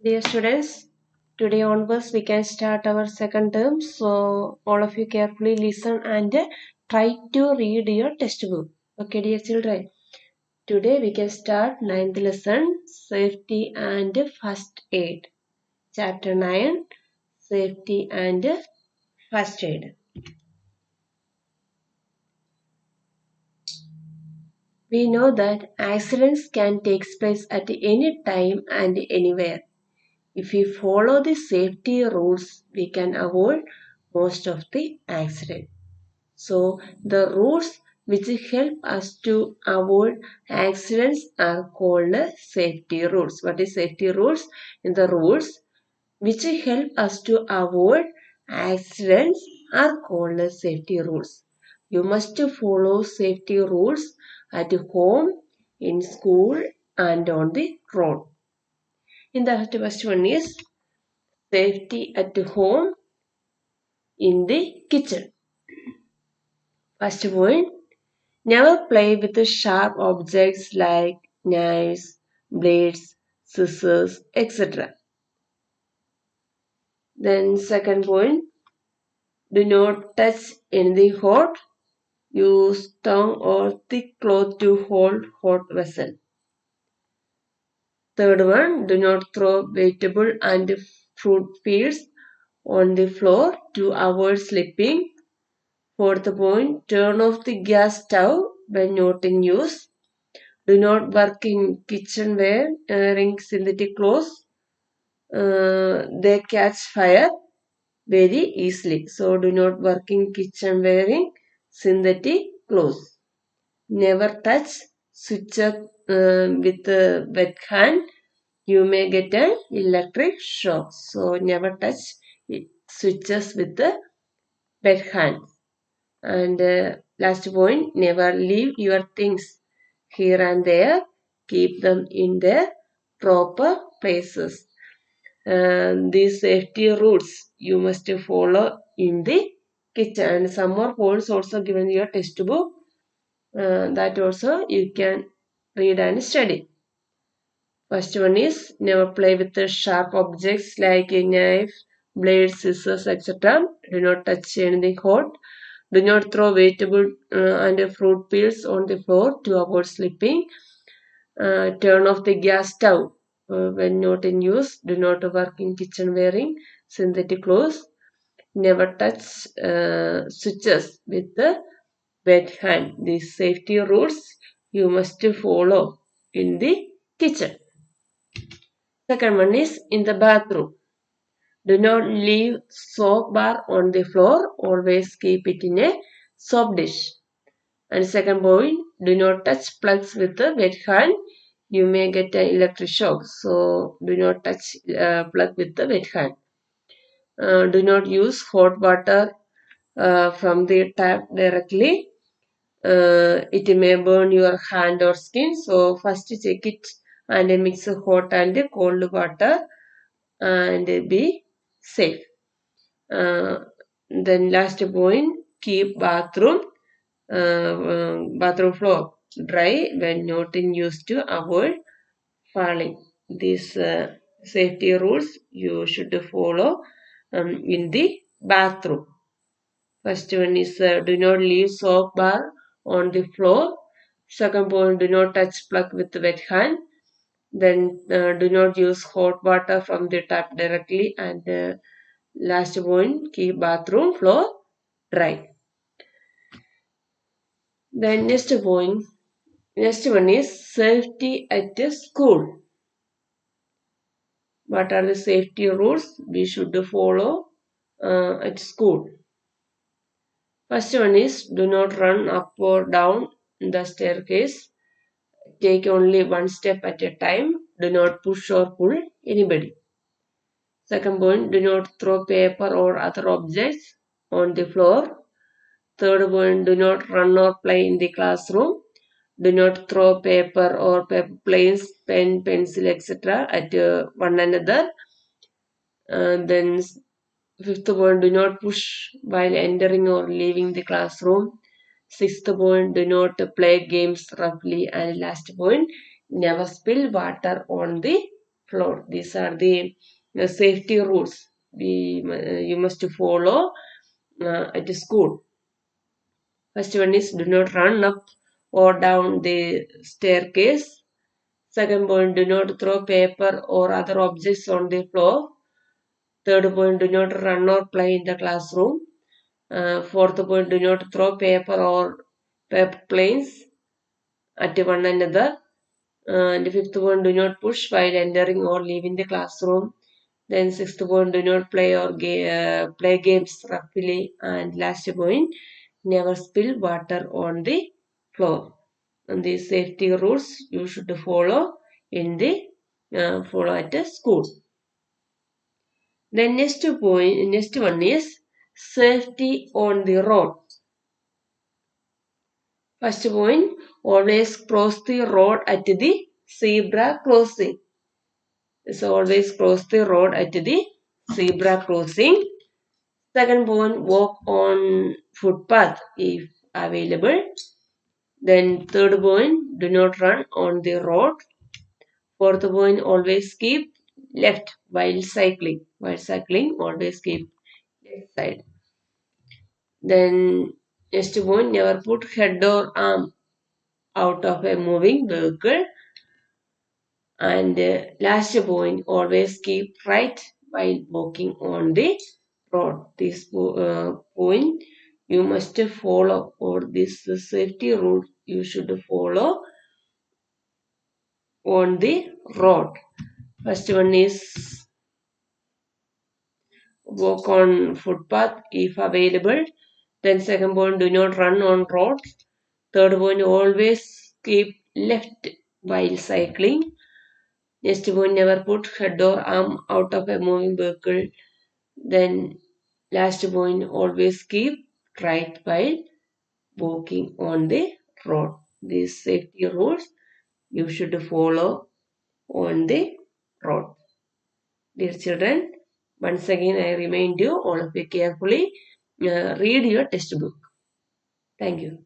Dear students, today onwards we can start our second term. So all of you carefully listen and try to read your textbook. Okay, dear children. Today we can start ninth lesson, Safety and First Aid. Chapter 9, Safety and First Aid. We know that accidents can take place at any time and anywhere. If we follow the safety rules, we can avoid most of the accident. So the rules which help us to avoid accidents are called safety rules. What is safety rules? In the rules which help us to avoid accidents are called safety rules. You must follow safety rules at home, in school and on the road. In the first one is safety at home, in the kitchen. First point, never play with sharp objects like knives, blades, scissors, etc. Then second point, do not touch anything hot. Use tongue or thick cloth to hold hot vessel. Third one, do not throw vegetable and fruit peels on the floor to avoid slipping. Fourth point, turn off the gas stove when not in use. Do not work in kitchen wearing synthetic clothes. They catch fire very easily. So do not work in kitchen wearing synthetic clothes. Never touch switches with a wet hand. You may get an electric shock. So never touch switches with a wet hand. And last point, never leave your things here and there. Keep them in their proper places. These safety rules you must follow in the kitchen. And some more points also given in your textbook. That also you can read and study. First one is never play with the sharp objects like a knife, blades, scissors, etc. Do not touch anything hot. Do not throw vegetable and fruit peels on the floor to avoid slipping. Turn off the gas stove when not in use. Do not work in kitchen wearing synthetic clothes. Never touch switches with the wet hand. These safety rules you must follow in the kitchen. Second one is in the bathroom. Do not leave soap bar on the floor. Always keep it in a soap dish. And second point, do not touch plugs with a wet hand. You may get an electric shock. So do not touch plug with the wet hand. Do not use hot water from the tap directly. It may burn your hand or skin. So first check it and mix hot and cold water and be safe. Then last point, keep bathroom floor dry when not in use to avoid falling. These safety rules you should follow in the bathroom. First one is do not leave soap bar on the floor. Second point, do not touch plug with wet hand. Then do not use hot water from the tap directly. And last point, keep bathroom floor dry. Then next one is safety at a school. What are the safety rules we should follow at school? First one is do not run up or down the staircase. Take only one step at a time. Do not push or pull anybody. Second point, do not throw paper or other objects on the floor. Third point, do not run or play in the classroom. Do not throw paper or paper planes, pen, pencil, etc. at one another. Then fifth point, do not push while entering or leaving the classroom. Sixth point, do not play games roughly. And last point, never spill water on the floor. These are the safety rules you must follow at school. First one is do not run up or down the staircase. Second point, do not throw paper or other objects on the floor. Third point, do not run or play in the classroom. Fourth point, do not throw paper or paper planes at one another. And fifth one, do not push while entering or leaving the classroom. Then sixth point, do not play or play games roughly. And last point, never spill water on the floor. And these safety rules you should follow in the follow at a school. Then next one is safety on the road. First point, always cross the road at the zebra crossing. So always cross the road at the zebra crossing. Second point, walk on footpath if available. Then third point, do not run on the road. Fourth point, always keep left while cycling. While cycling, always keep left side. Then next point, never put head or arm out of a moving vehicle. And last point, always keep right while walking on the road. This point you must follow, or this safety rule you should follow on the road. First one is walk on footpath if available. Then second point, do not run on roads. Third point, always keep left while cycling. Next point, never put head or arm out of a moving vehicle. Then last point, always keep right while walking on the road. These safety rules you should follow on the road. Dear children, once again I remind you, all of you carefully read your textbook. Thank you.